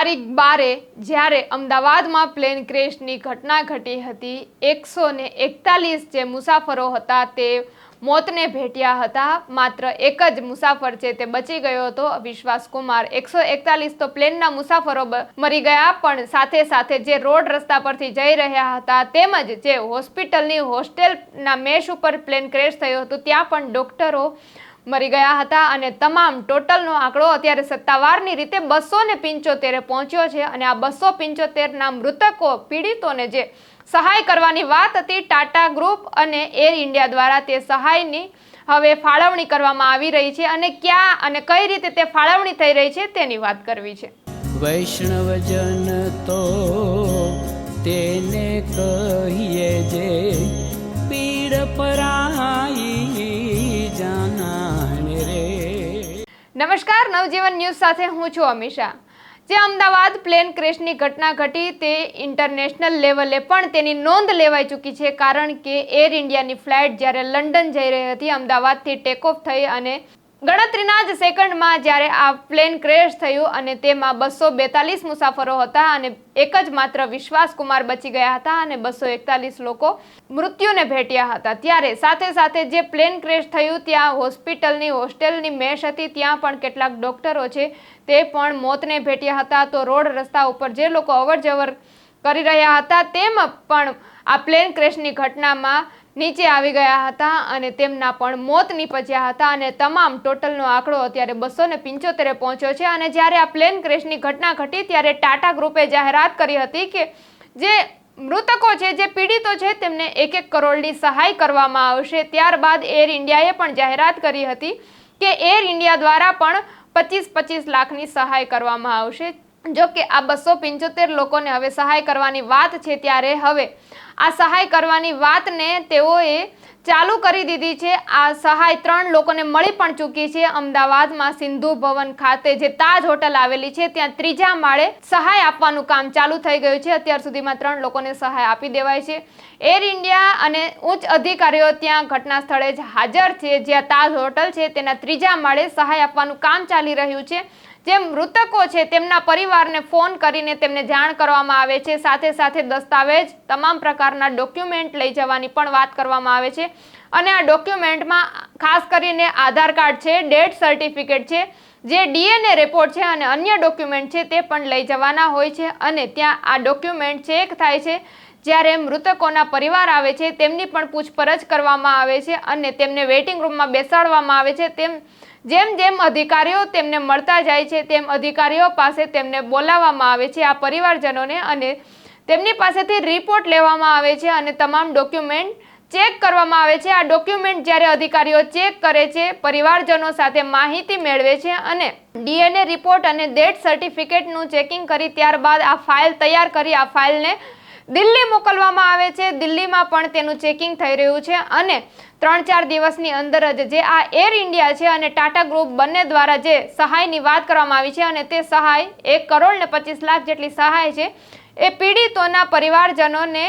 તારીખ 12 જ્યારે અમદાવાદમાં પ્લેન ક્રેશની ઘટના ઘટી હતી 141 જે મુસાફરો હતા તે મોતને ભેટ્યા હતા। માત્ર એક જ મુસાફર છે તે બચી ગયો હતો, વિશ્વાસ કુમાર। 141 તો પ્લેનના મુસાફરો મરી ગયા, પણ સાથે સાથે જે રોડ રસ્તા પરથી જઈ રહ્યા હતા તેમજ જે હોસ્પિટલની હોસ્ટેલના મેશ ઉપર પ્લેન ક્રેશ થયો હતો ત્યાં પણ ડોક્ટરો મરી ગયા હતા અને તમામ ટોટલનો આંકડો અત્યારે સત્તાવારની રીતે 275 પહોંચ્યો છે। અને આ 275ના મૃતકો પીડિતોને જે સહાય કરવાની વાત હતી ટાટા ગ્રુપ અને એર ઇન્ડિયા દ્વારા તે સહાયની હવે ફાળવણી કરવામાં આવી રહી છે અને ક્યાં અને કઈ રીતે તે ફાળવણી થઈ રહી છે તેની વાત કરવી છે। વૈષ્ણવજન તો તેને કહીએ જે પીડ પરાઈ જાનાને રે। નમસ્કાર, નવજીવન ન્યૂઝ સાથે હું છું અમીષા। જે અમદાવાદ પ્લેન ક્રેશની ઘટના ઘટી તે ઇન્ટરનેશનલ લેવલે પણ તેની નોંધ લેવાઈ ચૂકી છે, કારણ કે એર ઇન્ડિયાની ફ્લાઇટ જ્યારે લંડન જઈ રહી હતી અમદાવાદથી ટેક ઓફ થઈ અને ગણતરીના જ સેકન્ડમાં જ્યારે આ પ્લેન ક્રેશ થયું અને તેમાં 242 મુસાફરો હતા અને એક જ માત્ર વિશ્વાસ કુમાર બચી ગયા હતા અને 241 લોકો મૃત્યુને ભેટ્યા હતા। ત્યારે સાથે સાથે જે પ્લેન ક્રેશ થયું ત્યાં હોસ્પિટલની હોસ્ટેલની મેશ હતી ત્યાં પણ કેટલાક ડોક્ટરો છે તે પણ મોતને ભેટ્યા હતા। તો રોડ રસ્તા ઉપર જે લોકો અવરજવર કરી રહ્યા હતા તેમ પણ આ પ્લેન ક્રેશની ઘટનામાં નીચે આવી ગયા હતા અને તેમના પણ મોત નીપજ્યા હતા અને તમામ ટોટલનો આંકડો અત્યારે 275 પહોંચ્યો છે। અને જ્યારે આ પ્લેન ક્રેશની ઘટના ઘટી ત્યારે ટાટા ગ્રુપે જાહેરાત કરી હતી કે જે મૃતકો છે, જે પીડિતો છે તેમને 1-1 કરોડની સહાય કરવામાં આવશે। ત્યારબાદ એર ઇન્ડિયાએ પણ જાહેરાત કરી હતી કે એર ઇન્ડિયા દ્વારા પણ 25-25 લાખની સહાય કરવામાં આવશે। જો કે આ 275 લોકોને હવે સહાય કરવાની વાત છે ત્યારે હવે આ સહાય કરવાની વાતને તેઓએ ચાલુ કરી દીધી છે। આ સહાય 3 લોકોને મળી પણ ચૂકી છે। અમદાવાદમાં સિંધુ ભવન ખાતે જે તાજ હોટલ આવેલી છે ત્યાં 3જા માળે સહાય આપવાનું કામ ચાલુ થઈ ગયું છે। અત્યાર સુધીમાં 3 લોકોને સહાય આપી દેવાય છે। એર ઇન્ડિયા અને ઉચ્ચ અધિકારીઓ ત્યાં ઘટના સ્થળે જ હાજર છે, જ્યાં તાજ હોટલ છે તેના 3જા માળે સહાય આપવાનું કામ ચાલી રહ્યું છે। જે મૃતકો છે તેમના પરિવારને ફોન કરીને તેમને જાણ કરવામાં આવે છે, સાથે સાથે દસ્તાવેજ તમામ પ્રકારના ડોક્યુમેન્ટ લઈ જવાની પણ વાત કરવામાં આવે છે। અને આ ડોક્યુમેન્ટમાં ખાસ કરીને આધાર કાર્ડ છે, ડેથ સર્ટિફિકેટ છે, જે DNA રિપોર્ટ છે અને અન્ય ડોક્યુમેન્ટ છે તે પણ લઈ જવાના હોય છે। અને ત્યાં આ ડોક્યુમેન્ટ ચેક થાય છે, જ્યારે મૃતકોના પરિવાર આવે છે તેમની પણ પૂછપરછ કરવામાં આવે છે અને તેમને વેઇટિંગ રૂમમાં બેસાડવામાં આવે છે। જેમ જેમ અધિકારીઓ તેમને મળતા જાય છે તેમ અધિકારીઓ પાસે તેમને બોલાવવામાં આવે છે આ પરિવારજનોને અને તેમની પાસેથી રિપોર્ટ લેવામાં આવે છે અને તમામ ડોક્યુમેન્ટ ચેક કરવામાં આવે છે। આ ડોક્યુમેન્ટ જ્યારે અધિકારીઓ ચેક કરે છે, પરિવારજનો સાથે માહિતી મેળવે છે અને DNA રિપોર્ટ અને ડેથ સર્ટિફિકેટનું ચેકિંગ કરી ત્યારબાદ આ ફાઇલ તૈયાર કરી આ ફાઇલને દિલ્હી મોકલવામાં આવે છે। દિલ્હીમાં પણ તેનું ચેકિંગ થઈ રહ્યું છે અને 3-4 દિવસની અંદર જ જે આ એર ઇન્ડિયા છે અને ટાટા ગ્રુપ બંને દ્વારા જે સહાયની વાત કરવામાં આવી છે અને તે સહાય 1 કરોડ ને 25 લાખ જેટલી સહાય છે એ પીડિતોના પરિવારજનોને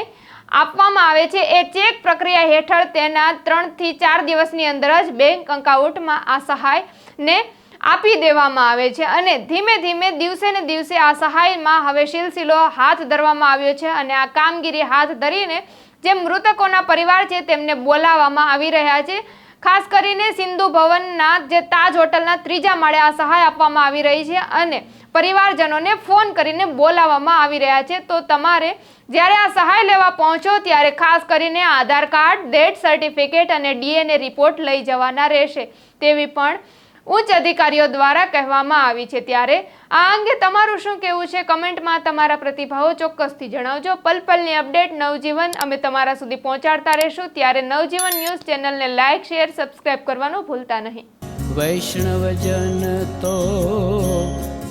આપવામાં આવે છે। એ ચેક પ્રક્રિયા હેઠળ તેના 3 થી 4 દિવસની અંદર જ બેંક એકાઉન્ટમાં આ સહાયને આપી દેવામાં આવે છે અને ધીમે ધીમે દિવસે ને દિવસે આ સહાયમાં હવે સિલસિલો હાથ ધરવામાં આવ્યો છે અને આ કામગીરી હાથ ધરીને જે મૃતકોના પરિવાર છે તેમને બોલાવવામાં આવી રહ્યા છે। ખાસ કરીને સિંધુ ભવનના જે તાજ હોટલના 3જા માળે આ સહાય આપવામાં આવી રહી છે અને પરિવારજનોને ફોન કરીને બોલાવવામાં આવી રહ્યા છે। તો તમારે જ્યારે આ સહાય લેવા પહોંચો ત્યારે ખાસ કરીને આધાર કાર્ડ, ડેથ સર્ટિફિકેટ અને DNA રિપોર્ટ લઈ જવાના રહેશે તેવી પણ ઉચ્ચ અધિકારીઓ દ્વારા કહેવામાં આવી છે। ત્યારે આ અંગે તમારું શું કહેવું છે? કમેન્ટમાં તમારા પ્રતિભાવો ચોક્કસથી જણાવજો। પલ-પલની અપડેટ નવજીવન અમે તમારા સુધી પહોંચાડતા રહેશું। ત્યારે નવજીવન ન્યૂઝ ચેનલને લાઇક, શેર, સબસ્ક્રાઇબ કરવાનું ભૂલતા નહીં। વૈષ્ણવજન તો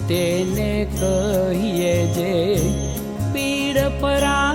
તેને કહીએ જે પીડ પરા